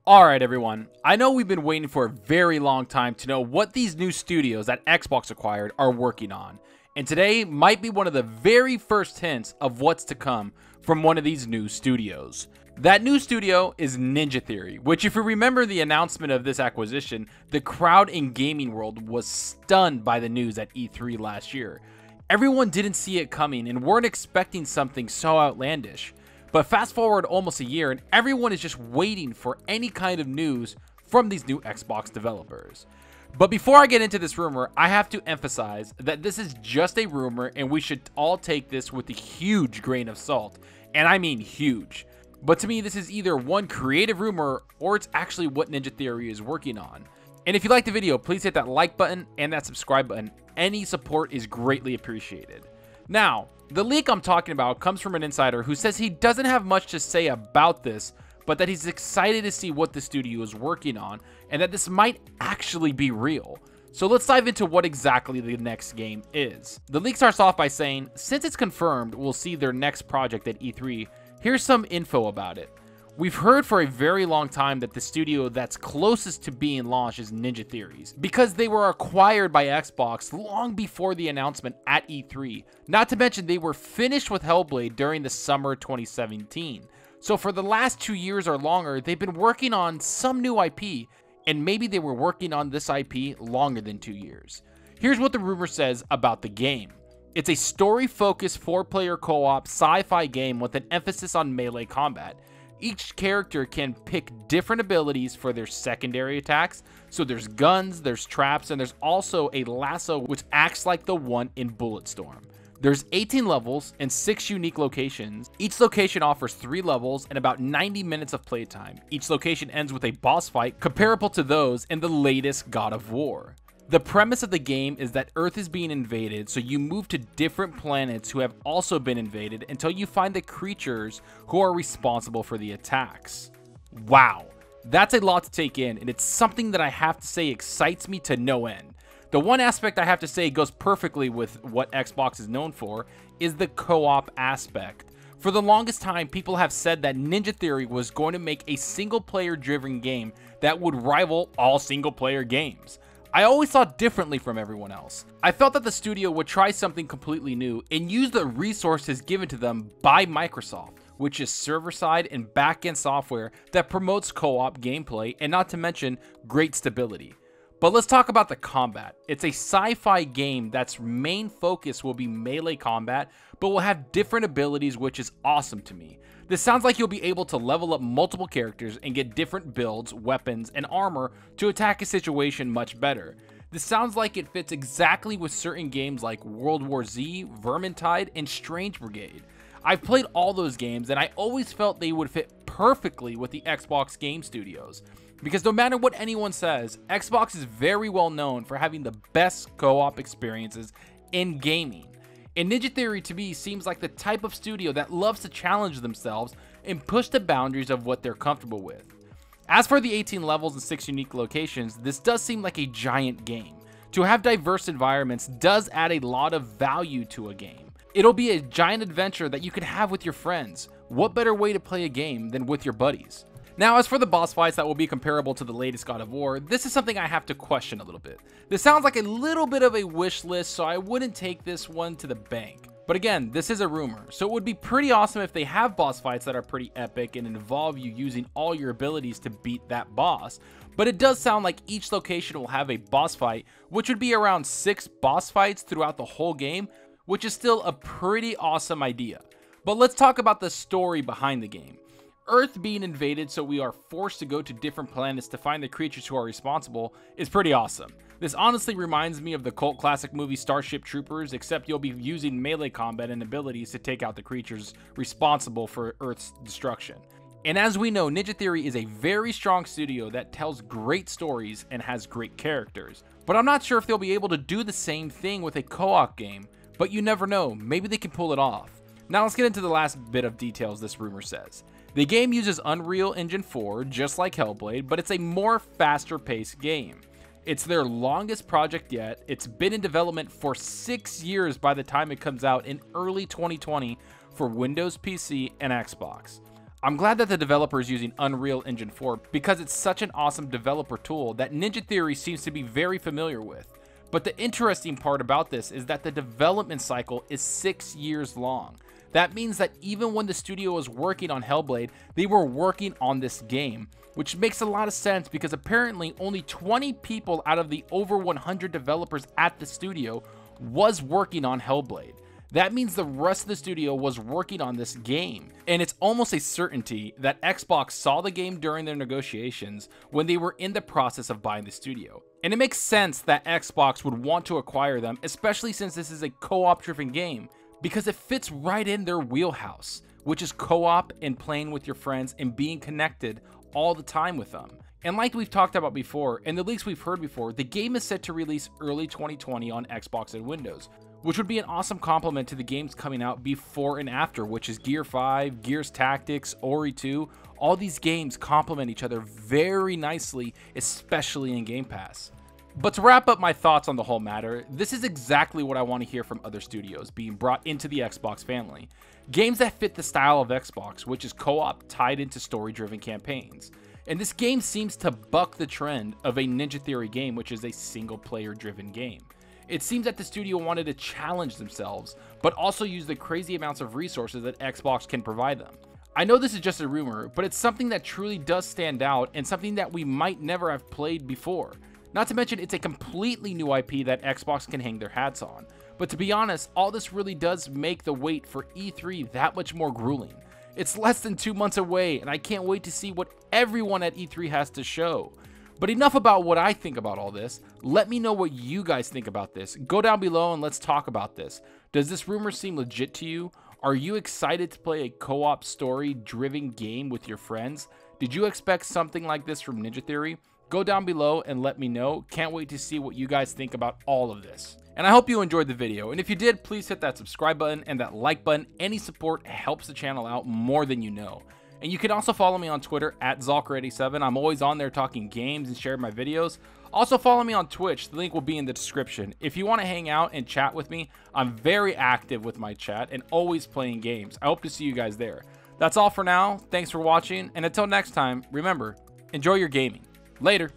Alright everyone, I know we've been waiting for a very long time to know what these new studios that Xbox acquired are working on, and today might be one of the very first hints of what's to come from one of these new studios. That new studio is Ninja Theory, which if you remember the announcement of this acquisition, the crowd in gaming world was stunned by the news at E3 last year. Everyone didn't see it coming and weren't expecting something so outlandish. But fast forward almost a year and everyone is just waiting for any kind of news from these new Xbox developers. But before I get into this rumor, I have to emphasize that this is just a rumor and we should all take this with a huge grain of salt. And I mean huge. But to me, this is either one creative rumor or it's actually what Ninja Theory is working on. And if you liked the video, please hit that like button and that subscribe button. Any support is greatly appreciated. Now, the leak I'm talking about comes from an insider who says he doesn't have much to say about this, but that he's excited to see what the studio is working on and that this might actually be real. So let's dive into what exactly the next game is. The leak starts off by saying, since it's confirmed we'll see their next project at E3, here's some info about it. We've heard for a very long time that the studio that's closest to being launched is Ninja Theories, because they were acquired by Xbox long before the announcement at E3. Not to mention they were finished with Hellblade during the summer 2017. So for the last 2 years or longer, they've been working on some new IP, and maybe they were working on this IP longer than 2 years. Here's what the rumor says about the game. It's a story-focused 4-player co-op sci-fi game with an emphasis on melee combat. Each character can pick different abilities for their secondary attacks. So there's guns, there's traps, and there's also a lasso which acts like the one in Bulletstorm. There's 18 levels and 6 unique locations. Each location offers 3 levels and about 90 minutes of playtime. Each location ends with a boss fight comparable to those in the latest God of War. The premise of the game is that Earth is being invaded, so you move to different planets who have also been invaded until you find the creatures who are responsible for the attacks. Wow, that's a lot to take in, and it's something that I have to say excites me to no end. The one aspect I have to say goes perfectly with what Xbox is known for is the co-op aspect. For the longest time, people have said that Ninja Theory was going to make a single-player driven game that would rival all single-player games. I always thought differently from everyone else. I felt that the studio would try something completely new and use the resources given to them by Microsoft, which is server-side and back-end software that promotes co-op gameplay and not to mention great stability. But let's talk about the combat. It's a sci-fi game that's main focus will be melee combat, but will have different abilities, which is awesome to me. This sounds like you'll be able to level up multiple characters and get different builds, weapons, and armor to attack a situation much better. This sounds like it fits exactly with certain games like World War Z, Vermintide, and Strange Brigade. I've played all those games and I always felt they would fit perfectly with the Xbox game studios. Because no matter what anyone says, Xbox is very well known for having the best co-op experiences in gaming. And Ninja Theory to me seems like the type of studio that loves to challenge themselves and push the boundaries of what they're comfortable with. As for the 18 levels and 6 unique locations, this does seem like a giant game. To have diverse environments does add a lot of value to a game. It'll be a giant adventure that you can have with your friends. What better way to play a game than with your buddies? Now, as for the boss fights that will be comparable to the latest God of War, this is something I have to question a little bit. This sounds like a little bit of a wish list, so I wouldn't take this one to the bank. But again, this is a rumor, so it would be pretty awesome if they have boss fights that are pretty epic and involve you using all your abilities to beat that boss. But it does sound like each location will have a boss fight, which would be around 6 boss fights throughout the whole game, which is still a pretty awesome idea. But let's talk about the story behind the game. Earth being invaded, so we are forced to go to different planets to find the creatures who are responsible, is pretty awesome. This honestly reminds me of the cult classic movie Starship Troopers, except you'll be using melee combat and abilities to take out the creatures responsible for Earth's destruction. And as we know, Ninja Theory is a very strong studio that tells great stories and has great characters. But I'm not sure if they'll be able to do the same thing with a co-op game, but you never know, maybe they can pull it off. Now let's get into the last bit of details this rumor says. The game uses Unreal Engine 4, just like Hellblade, but it's a more faster-paced game. It's their longest project yet. It's been in development for 6 years by the time it comes out in early 2020 for Windows PC and Xbox. I'm glad that the developer is using Unreal Engine 4 because it's such an awesome developer tool that Ninja Theory seems to be very familiar with. But the interesting part about this is that the development cycle is 6 years long. That means that even when the studio was working on Hellblade, they were working on this game, which makes a lot of sense because apparently only 20 people out of the over 100 developers at the studio was working on Hellblade. That means the rest of the studio was working on this game. And it's almost a certainty that Xbox saw the game during their negotiations when they were in the process of buying the studio. And it makes sense that Xbox would want to acquire them, especially since this is a co-op driven game, because it fits right in their wheelhouse, which is co-op and playing with your friends and being connected all the time with them. And like we've talked about before, and the leaks we've heard before, the game is set to release early 2020 on Xbox and Windows, which would be an awesome complement to the games coming out before and after, which is Gear 5, Gears Tactics, Ori 2. All these games complement each other very nicely, especially in Game Pass. But to wrap up my thoughts on the whole matter, this is exactly what I want to hear from other studios being brought into the Xbox family. Games that fit the style of Xbox, which is co-op tied into story-driven campaigns. And this game seems to buck the trend of a Ninja Theory game, which is a single-player driven game. It seems that the studio wanted to challenge themselves, but also use the crazy amounts of resources that Xbox can provide them. I know this is just a rumor, but it's something that truly does stand out and something that we might never have played before. Not to mention, it's a completely new IP that Xbox can hang their hats on. But to be honest, all this really does make the wait for E3 that much more grueling. It's less than 2 months away, and I can't wait to see what everyone at E3 has to show. But enough about what I think about all this. Let me know what you guys think about this. Go down below and let's talk about this. Does this rumor seem legit to you? Are you excited to play a co-op story-driven game with your friends? Did you expect something like this from Ninja Theory? Go down below and let me know. Can't wait to see what you guys think about all of this. And I hope you enjoyed the video, and if you did, please hit that subscribe button and that like button. Any support helps the channel out more than you know. And you can also follow me on Twitter at Zalker87. I'm always on there talking games and sharing my videos. Also follow me on Twitch. The link will be in the description. If you want to hang out and chat with me, I'm very active with my chat and always playing games. I hope to see you guys there. That's all for now. Thanks for watching, and until next time, remember, enjoy your gaming. Later.